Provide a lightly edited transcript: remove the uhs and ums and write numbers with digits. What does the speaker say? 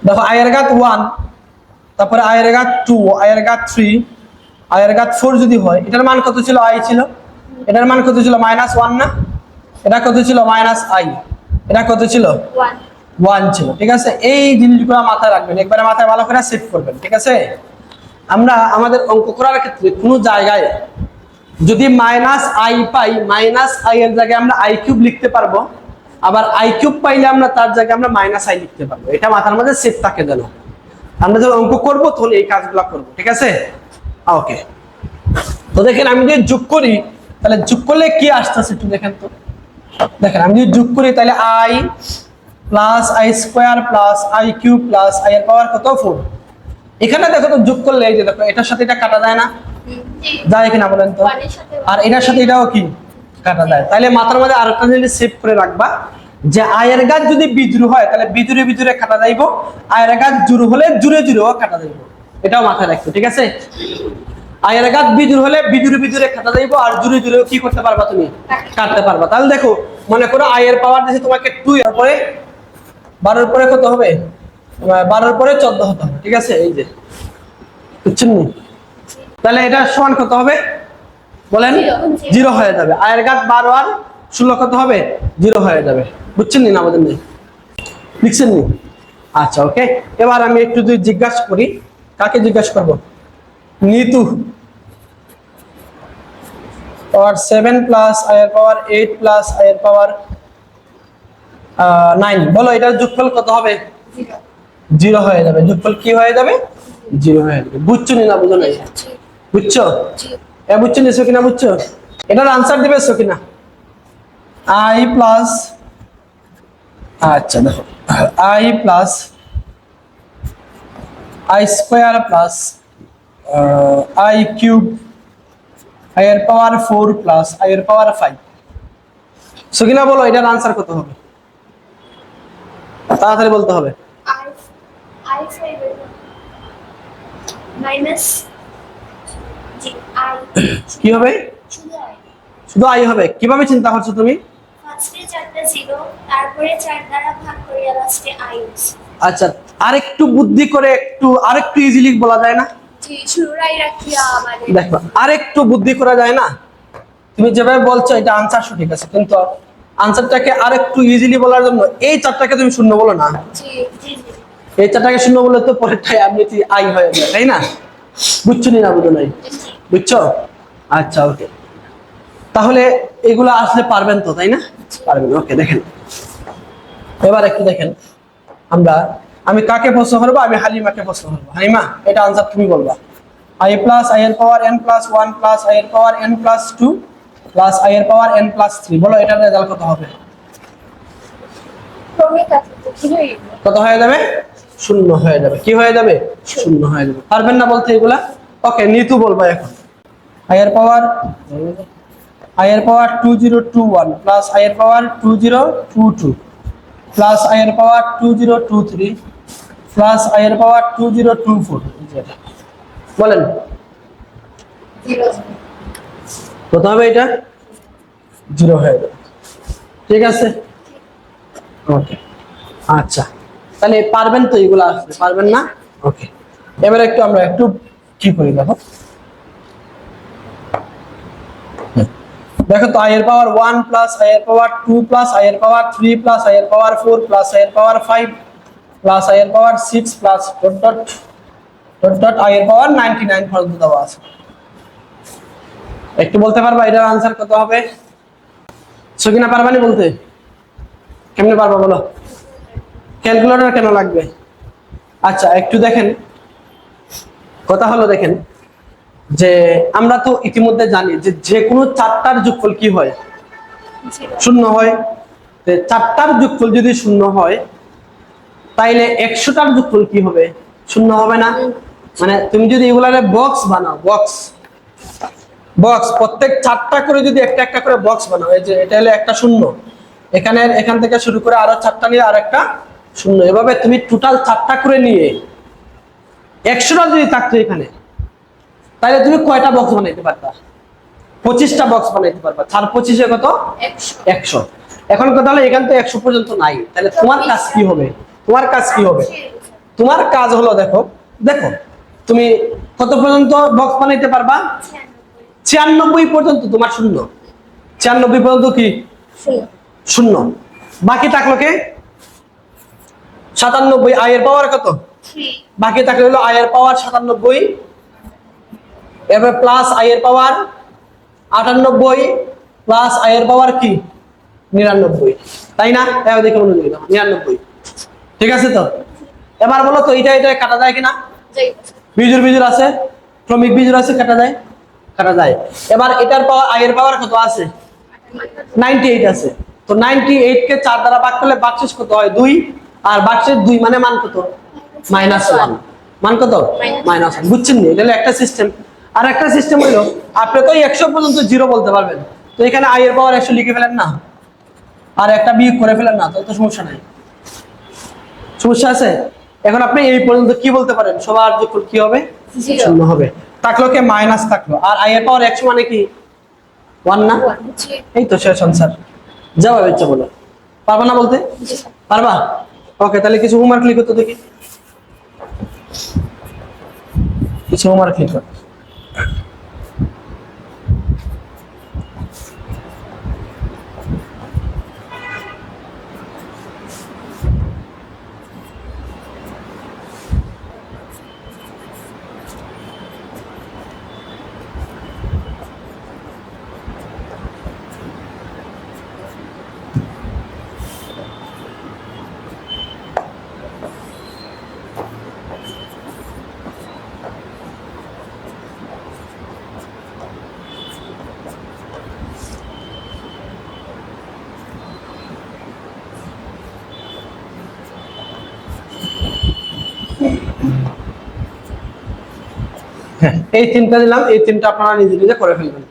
দেখো i এর ঘাত 1, তারপরে i এর ঘাত 2, i এর ঘাত 3, i এর ঘাত 4 যদি হয়, এটার মান কত ছিল? i ছিল। এটার মান কত ছিল? -1 না? এটা কত ছিল? -i। এটা কত ছিল? 1 ছিল। ঠিক আছে, এই জিনিসগুলো মাথায় রাখবেন, একবারে মাথায় ভালো করে সেট করবেন। ঠিক আছে, আমরা আমাদের অঙ্ক করার ক্ষেত্রে কোনো জায়গায় যদি -i পাই, -i এর জায়গায় আমরা i কিউব লিখতে পারবো, আবার i কিউব পাইলে আমরা তার জায়গায় আমরা -i লিখতে পারবো। এটা মাথার মধ্যে সেট থাকে যেন আমরা যখন অঙ্ক করব তখন এই কাজগুলো করব। ঠিক আছে, ওকে। তো দেখেন আমি যদি যোগ করি তাহলে যোগ করলে কি আসতেছে একটু দেখেন তো। দেখেন আমি যদি যোগ করি তাহলে i plus i square plus i cube plus i এর পাওয়ার কত? 4। এখানে দেখো তো যোগ করলে এই যে দেখো এটার সাথে এটা কাটা যায় না? যায় কিনা বলেন তো? আর এটার সাথে এটাও কি কাটা যায়? তাহলে মাথার মধ্যে আরেকটা জিনিস সেভ করে রাখবা যে i এর ঘাত যদি বিজুড় হয় তাহলে বিজুড়ে বিজুড়ে কাটা যাইবো, i এর ঘাত জুড় হলে জুড়ে জুড়েও কাটা যাইবো। এটাও মাথায় রাখছো। ঠিক আছে, i এর ঘাত বিজুড় হলে বিজুড়ে বিজুড়ে কাটা যাইবো, আর জুড়ে জুড়েও কি করতে পারবা? তুমি কাটতে পারবা। তাহলে দেখো মনে করো i এর পাওয়ার দিয়েছে তোমাকে 2, এর পরে 12 এর পরে কত হবে? 12 এর পরে 14 হতে হবে। ঠিক আছে, এই যে বুঝছেন নি? তাহলে এটা সমান কত হবে বলেন? 0 হয়ে যাবে। i এর ঘাত 12 আর 16 কত হবে? 0 হয়ে যাবে। বুঝছেন নি? না আমাদের নেই, লিখছেন নি? আচ্ছা, ওকে। এবার আমি একটু যদি জিজ্ঞাসা করি, কাকে জিজ্ঞাসা করব? নিতু পাওয়ার 7 প্লাস i এর পাওয়ার 8 প্লাস i এর পাওয়ার 9, বলো এটার যোগফল কত হবে? 0 হয়ে যাবে। যোগফল কি হয়ে যাবে? 0 হয়ে যাবে। বুঝছো নি? না বুঝো নাই? বুঝছো? বুঝছো নিছো কিনা? বুঝছো? এটার আনসার দিবে কিনা? i প্লাস, আচ্ছা দেখো i plus i square plus i cube i এর পাওয়ার 4 প্লাস i এর পাওয়ার 5। সকিনা বলো এটার আনসার কত হবে? তাড়াতাড়ি বলতে হবে। কি হবে? শুধু i হবে। কিভাবে চিন্তা করছো তুমি? ফার্স্টে 4টা 0, তারপরে 4 দ্বারা ভাগ করিয়া লাস্টে i। আচ্ছা, আরেকটু বুদ্ধি করে একটু আরেকটু ইজিলি বলা যায় না? জি, শুরুরাই রাখিয়া আমাদের দেখো আরেকটু বুদ্ধি করা যায় না? তুমি যেভাবে বলছো এটা আনসার সঠিক আছে, কিন্তু আনসারটাকে আরেকটু ইজিলি বলার জন্য এই 4টাকে তুমি শূন্য বলো না। জি জি জি, এই 4টাকে শূন্য বলে তো পরেরটাই আপনি আই হয়ে যায়, তাই না? বুঝছো নি? না বুঝো নাই? বুঝছো? আচ্ছা, ওকে। তাহলে এগুলো আসলে পারবেন তো, তাই না? পারবেন। ওকে, দেখেন এবার একটু দেখেন আমি কাকে প্রশ্ন করবো? আমি হালিমাকে প্রশ্ন করবো। হালিমা, এটা আনসার তুমি বলবা। i প্লাস i এর পাওয়ার n প্লাস 1 প্লাস i এর পাওয়ার n প্লাস 2 প্লাস i এর পাওয়ার n প্লাস 3, বলো এটার রেজাল্ট কত হবে? কত হয়ে যাবে? 0 হয়ে যাবে। কি হয়ে যাবে? 0 হয়ে যাবে। পারবেন না বলতে এগুলা? ওকে, নিতু বলবা এখন। i এর পাওয়ার 2021 প্লাস i এর পাওয়ার 2022 প্লাস i এর পাওয়ার 2023 প্লাস i এর পাওয়ার 2024, বলেন কত হবে? এটা 0 হয়ে যাবে। ঠিক আছে, ওকে। আচ্ছা, তাহলে পারবেন তো এগুলো? আসলে পারবেন না? ওকে, এবার আমরা একটু কি করি দেখো। দেখো তো i এর পাওয়ার 1 প্লাস i এর পাওয়ার 2 প্লাস i এর পাওয়ার 3 প্লাস i এর পাওয়ার 4 প্লাস i এর পাওয়ার 5 প্লাস i এর পাওয়ার 6 plus dot dot dot dot i এর পাওয়ার 99 পর্যন্ত দেওয়া আছে। একটু বলতে পারবা এটার আনসার কত হবে? সকিনা পারবানি বলতে? কেমনে পারবা বলো? ক্যালকুলেটর কেন লাগবে? আচ্ছা, একটু দেখেন, কথা হলো দেখেন যে আমরা তো ইতিমধ্যে জানি যে যে কোনো 4টার যোগফল কি হয়? 0 হয়। 4টার যোগফল যদি 0 হয় তাইলে 100টার যোগফল কি হবে? 0 হবে না? মানে তুমি যদি এগুলারে বক্স বানাও, বক্স প্রত্যেক 4টা করে যদি একটা একটা করে বক্স বানাও, এই যে এটা হলো একটা 0, এখান থেকে শুরু করে আরো 4টা নিয়ে আর একটা 0, এভাবে তুমি টোটাল 4টা করে নিয়ে 100টা যদি থাকতো এখানে, তাহলে তুমি কয়টা বক্স বানাইতে পারতা? 25টা বক্স বানাইতে পারবা। 4 25 কত? 100। এখন কথা হলো এখান তো 100 পর্যন্ত নাই, তাহলে তোমার কাজ কি হবে? তোমার কাজ কি হবে? তোমার কাজ হলো দেখো দেখো তুমি কত পর্যন্ত বক্স বানাইতে পারবা? 96 পর্যন্ত তোমার শূন্য। 96 পর্যন্ত কি শূন্য। বাকি থাকলো কে? 97। আই এর পাওয়ার কত? 3 বাকি থাকলে হলো আই এর পাওয়ার 97, এরপর প্লাস আই এর পাওয়ার 98 প্লাস আই এর পাওয়ার কি 99, তাই না? এবার দেখে মনোযোগ দাও, 99। ঠিক আছে তো? এবার বলো তো এটা এটা কাটা যায় কিনা? যাই বিজুর বিজুর আছে, ক্রমিক বিজুর আছে, কাটা যায়? কাটা যায়। এবার এটার পাওয়ার আই এর পাওয়ার কত আছে? 98 আছে। তো 98 কে 4 দ্বারা ভাগ করলে ভাগশেষ কত হয়? 2। আর ভাগশেষ 2 মানে মান কত? -1। মান কত? -1। বুঝছেন নি? এটা হলো একটা সিস্টেম। আর একটা সিস্টেম হলো আপনি তো 100 পর্যন্ত জিরো বলতে পারবেন, তো এখানে আই এর পাওয়ার 100 লিখে ফেলেন না, আর একটা বিয়োগ করে ফেলেন না, তো সমস্যা নাই। সমস্যা আছে? এখন আপনি এই পর্যন্ত কি বলতে পারেন? সবার যোগফল কি হবে? 0 শূন্য হবে। থাকলো কে মাইনাস থাকলো, আর আই এর পাওয়ার 100 মানে কি 1 না? এই তো শেষ আনসার। জবাব ইচ্ছা বলো, পারবা না বলতে? পারবা? ওকে, তাহলে কিছু হোমওয়ার্ক লিখো তো দেখি, কিছু হোমওয়ার্ক লিখো। হ্যাঁ, এই তিনটা দিলাম, এই তিনটা আপনারা নিজে নিজে করে ফেলবেন।